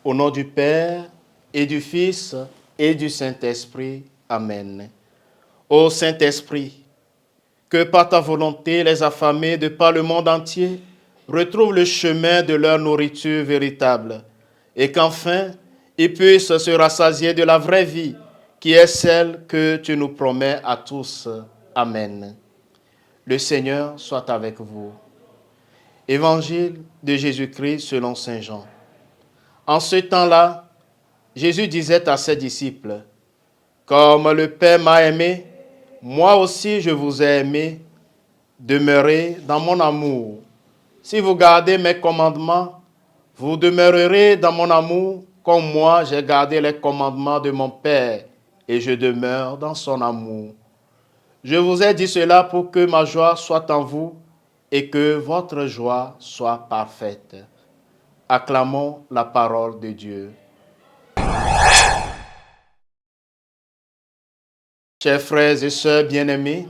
Au nom du Père et du Fils et du Saint-Esprit. Amen. Ô Saint-Esprit, que par ta volonté les affamés de par le monde entier retrouvent le chemin de leur nourriture véritable et qu'enfin ils puissent se rassasier de la vraie vie qui est celle que tu nous promets à tous. Amen. Le Seigneur soit avec vous. Évangile de Jésus-Christ selon saint Jean. En ce temps-là, Jésus disait à ses disciples, « Comme le Père m'a aimé, moi aussi je vous ai aimé, demeurez dans mon amour. Si vous gardez mes commandements, vous demeurerez dans mon amour, comme moi j'ai gardé les commandements de mon Père, et je demeure dans son amour. Je vous ai dit cela pour que ma joie soit en vous, et que votre joie soit parfaite. » Acclamons la parole de Dieu. Chers frères et sœurs bien-aimés,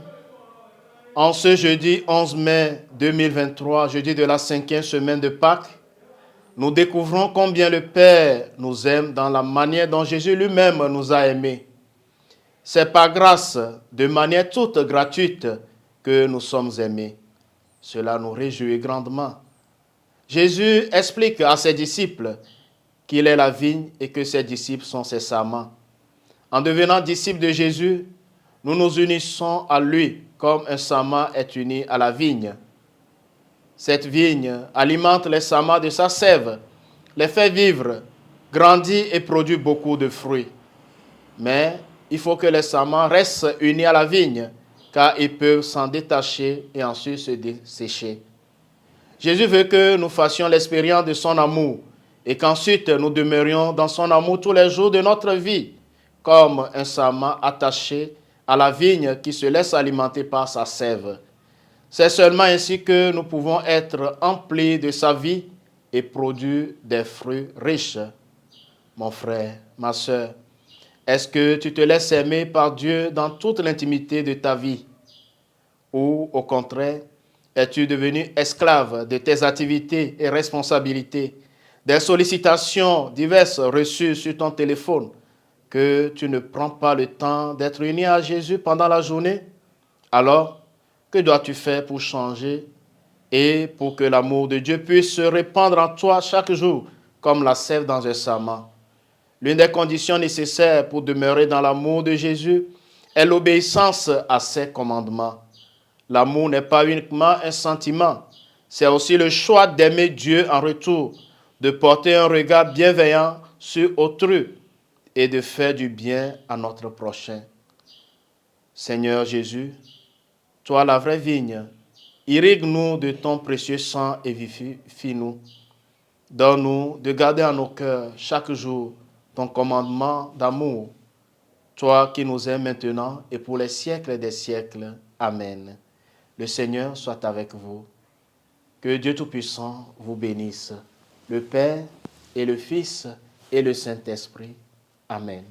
en ce jeudi 11 mai 2023, jeudi de la 5e semaine de Pâques, nous découvrons combien le Père nous aime dans la manière dont Jésus lui-même nous a aimés. C'est par grâce, de manière toute gratuite, que nous sommes aimés. Cela nous réjouit grandement. Jésus explique à ses disciples qu'il est la vigne et que ses disciples sont ses sarments. En devenant disciples de Jésus, nous nous unissons à lui comme un sarment est uni à la vigne. Cette vigne alimente les sarments de sa sève, les fait vivre, grandit et produit beaucoup de fruits. Mais il faut que les sarments restent unis à la vigne, car ils peuvent s'en détacher et ensuite se dessécher. Jésus veut que nous fassions l'expérience de son amour et qu'ensuite nous demeurions dans son amour tous les jours de notre vie, comme un sarment attaché à la vigne qui se laisse alimenter par sa sève. C'est seulement ainsi que nous pouvons être emplis de sa vie et produire des fruits riches. Mon frère, ma sœur, est-ce que tu te laisses aimer par Dieu dans toute l'intimité de ta vie? Ou au contraire, es-tu devenu esclave de tes activités et responsabilités, des sollicitations diverses reçues sur ton téléphone, que tu ne prends pas le temps d'être uni à Jésus pendant la journée? Alors, que dois-tu faire pour changer et pour que l'amour de Dieu puisse se répandre en toi chaque jour comme la sève dans un sarment? L'une des conditions nécessaires pour demeurer dans l'amour de Jésus est l'obéissance à ses commandements. L'amour n'est pas uniquement un sentiment, c'est aussi le choix d'aimer Dieu en retour, de porter un regard bienveillant sur autrui et de faire du bien à notre prochain. Seigneur Jésus, toi la vraie vigne, irrigue-nous de ton précieux sang et vivifie-nous. Donne-nous de garder en nos cœurs chaque jour ton commandement d'amour, toi qui nous aimes maintenant et pour les siècles des siècles. Amen. Le Seigneur soit avec vous. Que Dieu Tout-Puissant vous bénisse, le Père et le Fils et le Saint-Esprit. Amen.